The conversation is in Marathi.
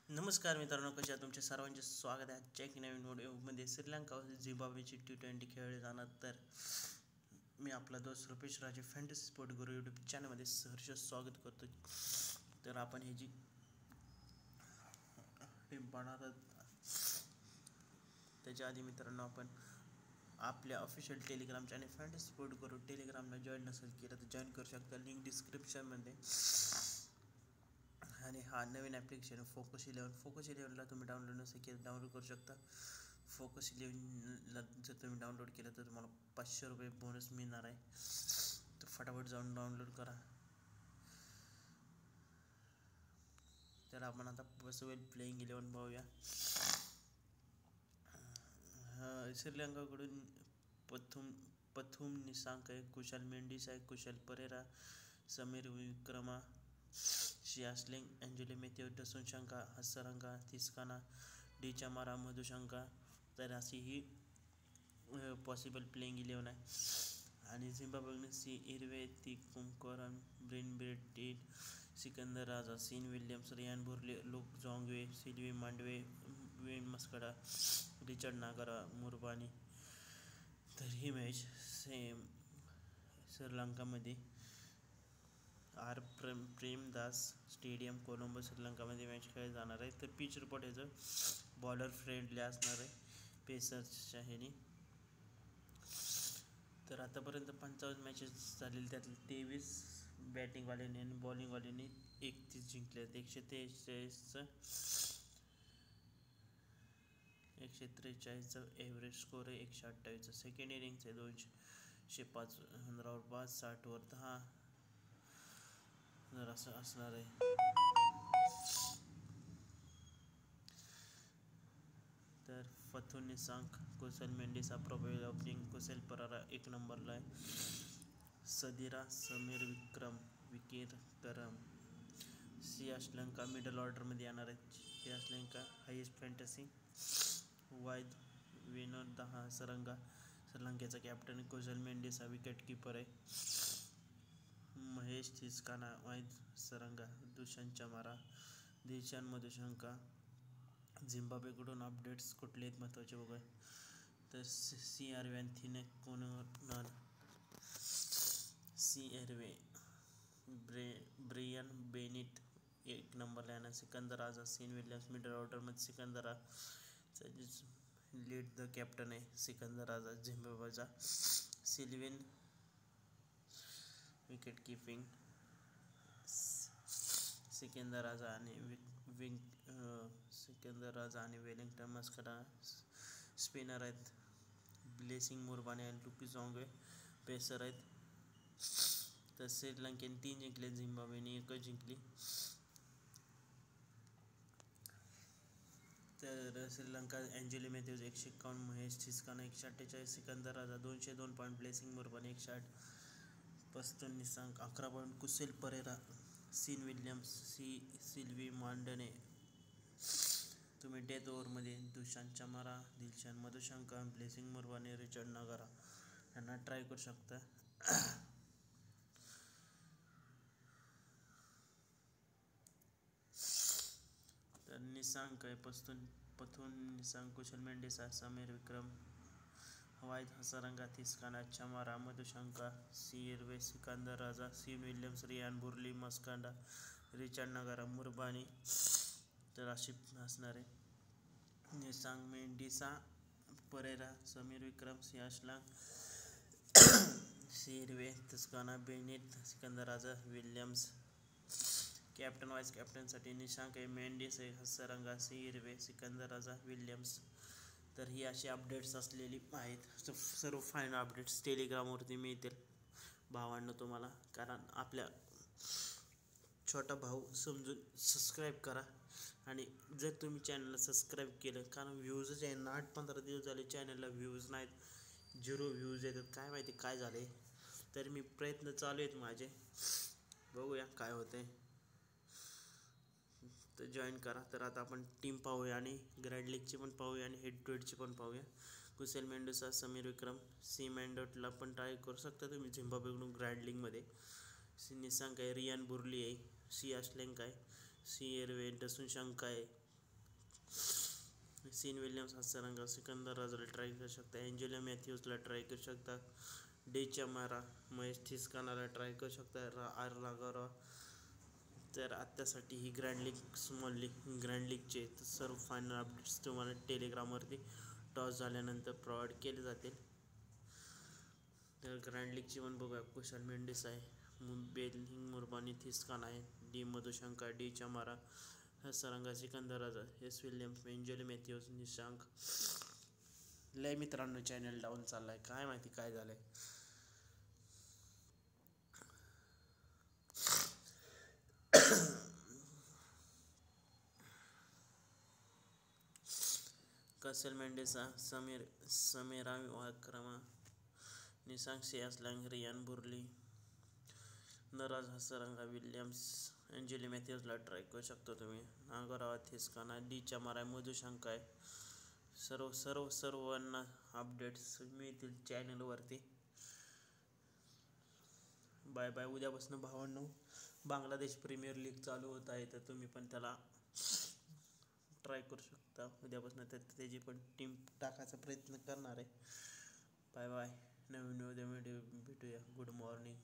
नमस्कार मित्रांनो, कशा तुमचे सर्वांचे स्वागत आहे आजच्या एक नवीन व्हिडिओमध्ये. श्रीलंका झिम्बाब्वेची T20 खेळली जाणार. तर मी आपला दोस्त रुपेश राजे फॅन्टसी स्पोर्ट गुरु यूट्यूब चॅनलमध्ये सहर्ष स्वागत करतो. तर आपण ही जी टीम पाहणार त्याच्या आधी मित्रांनो, आपण आपल्या official Telegram channel fantasy sport गुरु टेलिग्रामला जॉईन नसेल केलं तर जॉईन करू शकता, लिंक डिस्क्रिप्शनमध्ये. आणि हा नवीन ॲप्लिकेशन फोकस 11ला तुम्ही डाउनलोड नसेल केलं डाउनलोड करू शकता. फोकस 11ला जर तुम्ही डाउनलोड केलं तर तुम्हाला ₹500 बोनस मिळणार आहे. तर फटाफट जाऊन डाउनलोड करा. तर आपण आता बसवेल प्लेइंग 11 पाहूया. श्रीलंकाकडून पथुम निसांक आहे, कुशाल मेंडिस आहे, कुशल परेरा, समीर विक्रमा, शियासलिंग, अँजेलो मॅथ्यू, डसुनशंका, हसरंगा, थिस्काना, डी चमारा, मधुशंका. तर अशी ही पॉसिबल प्लेइंग 11 आहे. आणि झिम्बाब्वेने सी इरवे, ती कुमकोरन, ब्रिन ब्रेटेड, Sikandar Raza, Sean Williams, Ryan Burl, Luke Jongwe, सिल्वी मांडवे, वेन मस्कडा, रिचर्ड नागारा, मुरबानी. तर ही मॅच सेम श्रीलंकामध्ये प्रेमदास स्टेडियम कोलंबो श्रीलंकामध्ये मॅच खेळली जाणार आहे. तर पिच रिपोर्ट याचं बॉलर फ्रेंडली असणार आहे पेसर्सच्या ह्याने. तर आतापर्यंत 55 मॅचेस झालेले, त्यातले 23 बॅटिंगवाल्यांनी आणि बॉलिंगवाल्यांनी 31 जिंकले आहेत. 143चा ॲव्हरेज स्कोर आहे, 128चा सेकंड इनिंग्स आहे, 205 रनवर 5, 60वर 10 जर असं असणार आहे. तर पथुम निसांक, कुशल मेंडिस हा प्रभावी ओपनिंग, कुशल परारा 1 नंबरला आहे, सदिरा, समीर विकेरकरम. श्रीलंका मिडल ऑर्डरमध्ये येणार आहे. श्रीलंका हायेस्ट फॅन्टसी वाईद विनोद 10 सरंगा श्रीलंकेचा कॅप्टन, कुशल मेंडिस हा विकेट कीपर आहे, महेश थिस्काना वाईद सरंगा, दुष्यंत चमारा, दिलशान मधुशंका. झिम्बाब्वेकडून अपडेट्स कुठले आहेत महत्त्वाचे बघा. तर CRV Anthony Conan, CRV Brian beneath 1 नंबरला येणार, Sikandar Raza, Sean Williams middle ऑर्डरमध्ये. सिकंदर राजा लीड द कॅप्टन आहे, सिकंदर राजा झिम्बाब्वेचा. सिल्विन विकेट किपिंग, सिकंदर राजा आणि वेलिंग्टन मस्कडा स्पिनर आहेत. ब्लेसिंग मुरबानी आणि लुकी जोंगवे पेसर आहेत. तर श्रीलंकेने 3 जिंकले, झिम्बाब्वेने 1 जिंकली. तर Sri Lanka Angelo Mathews 151, Mahesh Theekshana 148, Sikandar Raza 202 point, Blessing Muzarabani 108, Pathum Nissanka 11 point, Kusal Perera, Sean Williams, सिल्वी मांडने. तुम्ही डेथ ओव्हरमध्ये Dushmantha Chameera, Dilshan Madushanka, Blessing Muzarabani, Richard Ngarava यांना ट्राय करू शकता. तर निसांक आहे, पथुम निसांक, कुशल मेंडिसा, समीर विक्रम, वाईद Hasaranga, Theekshana, Chameera, Madushanka, CRV, Sikandar Raza, Sean Williams, Ryan Burl, Masakadza, Richard Ngarava, Muzarabani. तर अशी असणार आहे. निसांक, मेंडिसा, परेरा, समीर विक्रम, सियासलांग, CRV, थिस्काना, बेनिट, सिकंदर राजा, विल्यम्स. कॅप्टन वाईस कॅप्टनसाठी निशांक आहे, मेंडिस आहे, हसरंगा, CRV, सिकंदर राजा, विल्यम्स. तर ही अशी अपडेट्स असलेली आहेत. सर्व फायनल अपडेट्स टेलिग्रामवरती मिळतील भावांनो तुम्हाला. कारण आपल्या छोटा भाऊ समजून सबस्क्राईब करा. आणि जर तुम्ही चॅनलला सबस्क्राईब केलं, कारण व्ह्यूजच आहे ना, 8-15 दिवस झाले चॅनलला व्ह्यूज नाहीत, 0 व्ह्यूज येतात, काय माहिती काय झाले. तर मी प्रयत्न चालू आहेत माझे, बघूया काय होते. तर जॉईन करा. तर आता आपण टीम पाहूया आणि ग्रँड लीगची पण पाहूया आणि हेड टू हेडची पण पाहूया. कुशल मेंडिसा, समीर विक्रम, सी मँडोटला पण ट्राय करू शकता तुम्ही झिम्बाब्वेकडून ग्रँड लीगमध्ये. निसांक आहे, रियान बुर्ली आहे, सियासलेंक आहे, CRV, डसुनशंका आहे, सीन विल्यम्स हास्यरंगा सिकंदर राजाला ट्राय करू शकता, एंजेलो मॅथ्यूजला ट्राय करू शकता, डी चमारा महेश थिस्कानाला ट्राय करू शकता, आर राघवराव. तर आत्तासाठी ही grand league small league grand लीगचे सर्व फायनल अपडेट्स तुम्हाला टेलिग्रामवरती टॉस झाल्यानंतर प्रोव्हाइड केले जातील. तर ग्रँड लीगची पण बघूया. कुशाल मेंडिस आहे, बेलिंग मुरबानी थिस्कान आहे, D Madushanka, D Chameera, Hasaranga Sikandar Raza, S Williams, Angelo Mathews, Nissanka. लय मित्रांनो चॅनल डाऊन चाललाय, काय माहिती काय झालंय. कसल मेंडेसा, समीरा वाक्रमा, निशांक सियासलँग, रियान बुर्ली, नराज हसरंगा, विल्यम्स, एंजेलो मॅथ्यूजला ट्राय करू शकतो तुम्ही, नागोरावा थिस्काना, डी चमारा, मधुशंका आहे. सर्वांना अपडेट्स मिळतील चॅनलवरती. Bye bye. उद्यापासून भावांनो बांगलादेश प्रीमियर लीग चालू होत आहे, तर तुम्ही पण त्याला ट्राय करू शकता. उद्यापासून त्याची पण टीम टाकायचा प्रयत्न करणार आहे. Bye bye. नवीन उद्या भेटूया. Good morning.